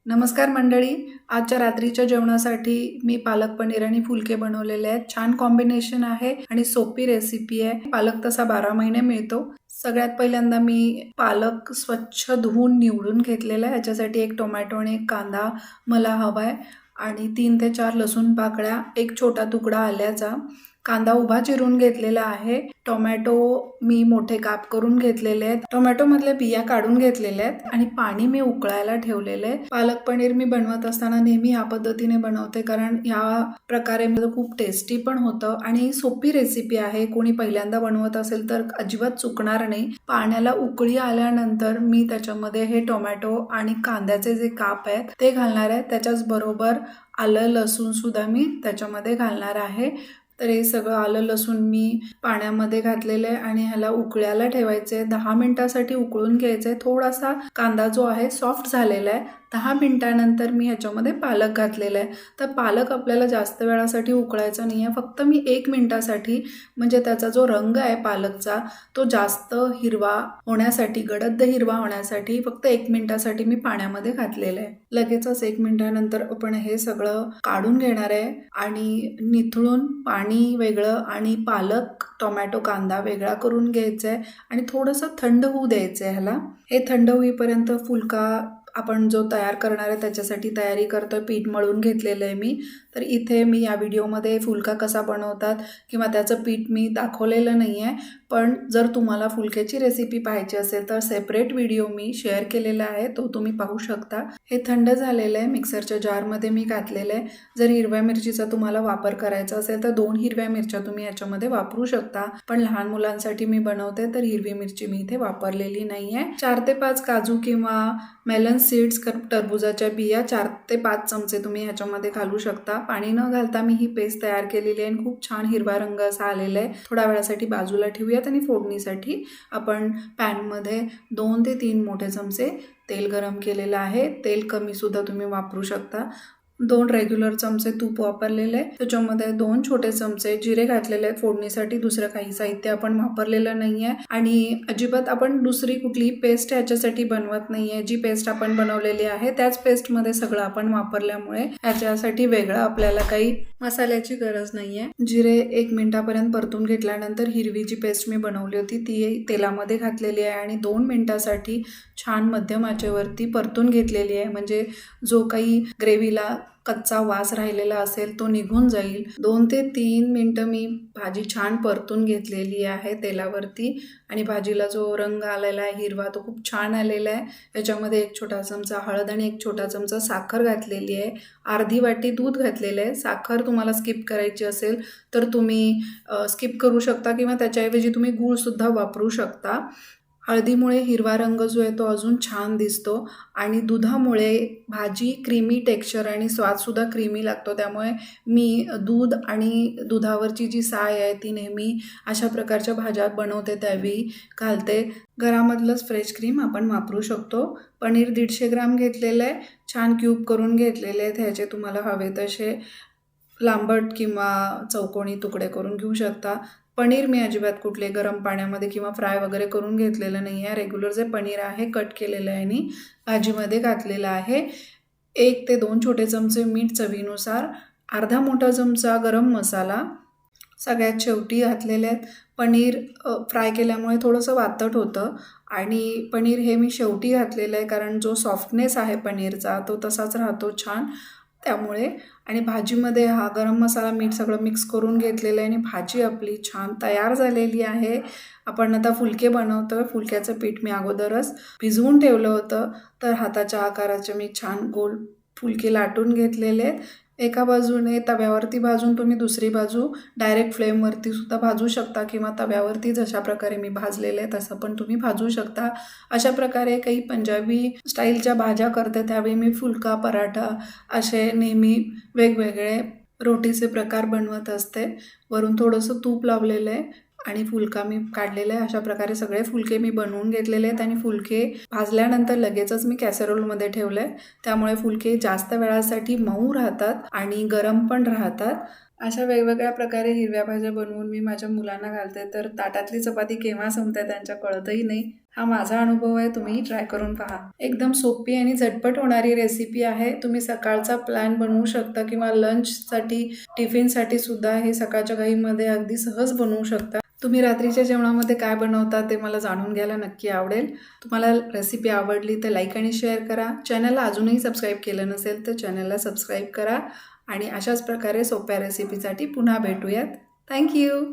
नमस्कार मंडळी. आजच्या रात्रीच्या जेवणासाठी मी पालक पनीर आणि फुलके बनवलेले आहेत. छान कॉम्बिनेशन आहे आणि सोपी रेसिपी आहे. पालक तसा 12 महिने मिळतो. सगळ्यात पहिल्यांदा मी पालक स्वच्छ धुवून निवडून घेतलेला आहे. ह्याच्यासाठी एक टोमॅटो आणि एक कांदा मला हवा आहे आणि 3 ते 4 लसूण पाकळ्या, एक छोटा तुकडा आल्याचा. कांदा उभा चिरून घेतलेला आहे. टोमॅटो मी मोठे काप करून घेतलेले आहेत. टोमॅटो मधल्या बिया काढून घेतलेल्या आहेत आणि पाणी मी उकळायला ठेवलेले आहे. पालक पनीर मी बनवत असताना नेहमी ह्या पद्धतीने बनवते, कारण ह्या प्रकारे माझं खूप टेस्टी पण होतं आणि सोपी रेसिपी आहे. कोणी पहिल्यांदा बनवत असेल तर अजिबात चुकणार नाही. पाण्याला उकळी आल्यानंतर मी त्याच्यामध्ये हे टोमॅटो आणि कांद्याचे जे काप आहेत ते घालणार आहे. त्याच्याच बरोबर आलं लसूण सुद्धा मी त्याच्यामध्ये घालणार आहे. तर हे सगळं आलं लसूण मी पाण्यामध्ये घातलेलं आहे आणि ह्याला उकळायला ठेवायचे. 10 मिनिटासाठी उकळून घ्यायचे. थोडासा कांदा जो आहे सॉफ्ट झालेला आहे. 10 मिनिटानंतर मी ह्याच्यामध्ये पालक घातलेला आहे. तर पालक आपल्याला जास्त वेळासाठी उकळायचा नाही आहे, फक्त मी 1 मिनिटासाठी, म्हणजे त्याचा जो रंग आहे पालकचा तो जास्त हिरवा होण्यासाठी, गडद हिरवा होण्यासाठी फक्त 1 मिनिटासाठी मी पाण्यामध्ये घातलेलं आहे. लगेचच 1 मिनिटानंतर आपण हे सगळं काढून घेणार आहे आणि निथळून पाणी वेगळं आणि पालक टोमॅटो कांदा वेगळा करून घ्यायचा आहे आणि थोडंसं थंड होऊ द्यायचं आहे ह्याला. हे थंड होईपर्यंत फुलका आपण जो तयार करणार आहे त्याच्यासाठी तयारी करतोय. पीठ मळून घेतलेलं आहे मी. तर इथे मी या व्हिडिओमध्ये फुलका कसा बनवतात किंवा त्याचं पीठ मी दाखवलेलं नाही आहे, पण जर तुम्हाला फुलक्याची रेसिपी पाहायची असेल तर सेपरेट व्हिडिओ मी शेअर केलेला आहे, तो तुम्ही पाहू शकता. हे थंड झालेलं आहे. मिक्सरच्या जारमध्ये मी घातलेलं आहे. जर हिरव्या मिरचीचा तुम्हाला वापर करायचा असेल तर 2 हिरव्या मिरच्या तुम्ही याच्यामध्ये वापरू शकता, पण लहान मुलांसाठी मी बनवते तर हिरवी मिरची मी इथे वापरलेली नाही आहे. 4 ते 5 काजू किंवा मेलन सीड्स, टरबुजाच्या बिया 4 ते 5 चमचे तुम्ही ह्याच्यामध्ये घालू शकता. पाणी न घालता मी ही पेस्ट तयार केलेली आहे आणि खूप छान हिरवा रंग असा आलेला आहे. थोड्या वेळासाठी बाजूला ठेवूयात आणि फोडणीसाठी आपण पॅनमध्ये 2 ते 3 मोठे चमचे तेल गरम केलेलं आहे. तेल कमी सुद्धा तुम्ही वापरू शकता. 2 रेग्युलर चमचे तूप वापरलेले आहे. त्याच्यामध्ये 2 छोटे चमचे जिरे घातलेले आहेत फोडणीसाठी. दुसरं काही साहित्य आपण वापरलेलं नाही आहे आणि अजिबात आपण दुसरी कुठली पेस्ट ह्याच्यासाठी बनवत नाही आहे. जी पेस्ट आपण बनवलेली आहे त्याच पेस्टमध्ये सगळं आपण वापरल्यामुळे ह्याच्यासाठी वेगळं आपल्याला काही मसाल्याची गरज नाही आहे. जिरे 1 मिनिटापर्यंत परतून घेतल्यानंतर हिरवी जी पेस्ट मी बनवली होती ती तेलामध्ये घातलेली आहे आणि 2 मिनिटासाठी छान मध्यम आचेवरती परतून घेतलेली आहे, म्हणजे जो काही ग्रेव्हीला कच्चा वास राहिलेला असेल तो निघून जाईल. 2 ते 3 मिनिटं मी भाजी छान परतून घेतलेली आहे तेलावरती आणि भाजीला जो रंग आलेला आहे हिरवा तो खूप छान आलेला आहे. याच्यामध्ये 1 छोटा चमचा हळद आणि 1 छोटा चमचा साखर घातलेली आहे. अर्धी वाटी दूध घातलेलं आहे. साखर तुम्हाला स्किप करायची असेल तर तुम्ही स्किप करू शकता किंवा त्याच्याऐवजी तुम्ही गूळसुद्धा वापरू शकता. हळदीमुळे हिरवा रंग जो आहे तो अजून छान दिसतो आणि दुधामुळे भाजी क्रीमी टेक्स्चर आणि स्वादसुद्धा क्रीमी लागतो. त्यामुळे मी दूध आणि दुधावरची जी साय आहे ती नेहमी अशा प्रकारच्या भाज्या बनवते त्यावेळी घालते. घरामधलंच फ्रेश क्रीम आपण वापरू शकतो. पनीर 150 ग्राम घेतलेलं आहे. छान क्यूब करून घेतलेले आहेत. ह्याचे तुम्हाला हवे तसे लांबट किंवा चौकोनी तुकडे करून घेऊ शकता. पनीर मी अजिबात कुठले गरम पाण्यामध्ये किंवा फ्राय वगैरे करून घेतलेलं नाही आहे. रेग्युलर जे पनीर आहे कट केलेलं आहे आणि भाजीमध्ये घातलेलं आहे. 1 ते 2 छोटे चमचे मीठ चवीनुसार, अर्धा मोठा चमचा गरम मसाला सगळ्यात शेवटी घातलेले आहेत. पनीर फ्राय केल्यामुळे थोडंसं वातट होतं आणि पनीर हे मी शेवटी घातलेलं आहे, कारण जो सॉफ्टनेस आहे पनीरचा तो तसाच राहतो छान त्यामुळे. आणि भाजीमध्ये हा गरम मसाला मीठ सगळं मिक्स करून घेतलेलं आहे आणि भाजी आपली छान तयार झालेली आहे. आपण आता फुलके बनवतो. फुलक्याचं पीठ मी अगोदरच भिजवून ठेवलं होतं, तर हाताच्या आकाराचे मी छान गोल फुलके लाटून घेतलेले आहेत. एका बाजूने तव्यावरती भाजून तुम्ही दुसरी बाजू डायरेक्ट फ्लेमवरती सुद्धा भाजू शकता किंवा तव्यावरती जशा प्रकारे मी भाजलेले आहे तसं पण तुम्ही भाजू शकता. अशा प्रकारे काही पंजाबी स्टाईलच्या भाज्या करते त्यावेळी मी फुलका, पराठा असे नेहमी वेगवेगळे रोटीचे प्रकार बनवत असते. वरून थोडंसं तूप लावलेलं आहे आणि फुलका मी काढलेला आहे. अशा प्रकारे सगळे फुलके मी बनवून घेतलेले आहेत आणि फुलके भाजल्यानंतर लगेचच मी कॅसेरोलमध्ये ठेवलं आहे. त्यामुळे फुलके जास्त वेळासाठी मऊ राहतात आणि गरम पण राहतात. अशा वेगवेगळ्या प्रकारे हिरव्या भाज्या बनवून मी माझ्या मुलांना घालते, तर ताटातली चपाती केव्हा संपते त्यांच्या कळतही नाही. हा माझा अनुभव आहे, तुम्ही ट्राय करून पहा. एकदम सोपी आणि झटपट होणारी रेसिपी आहे. तुम्ही सकाळचा प्लॅन बनवू शकता किंवा लंचसाठी, टिफिनसाठी सुद्धा हे सकाळच्या घाईमध्ये अगदी सहज बनवू शकता. तुम्ही रात्रीच्या जेवणामध्ये काय बनवता ते मला जाणून घ्यायला नक्की आवडेल. तुम्हाला रेसिपी आवडली तर लाईक आणि शेअर करा. चॅनलला अजूनही सबस्क्राईब केलं नसेल तर चॅनलला सबस्क्राईब करा आणि अशाच प्रकारे सोप्या रेसिपीसाठी पुन्हा भेटूयात. थँक्यू.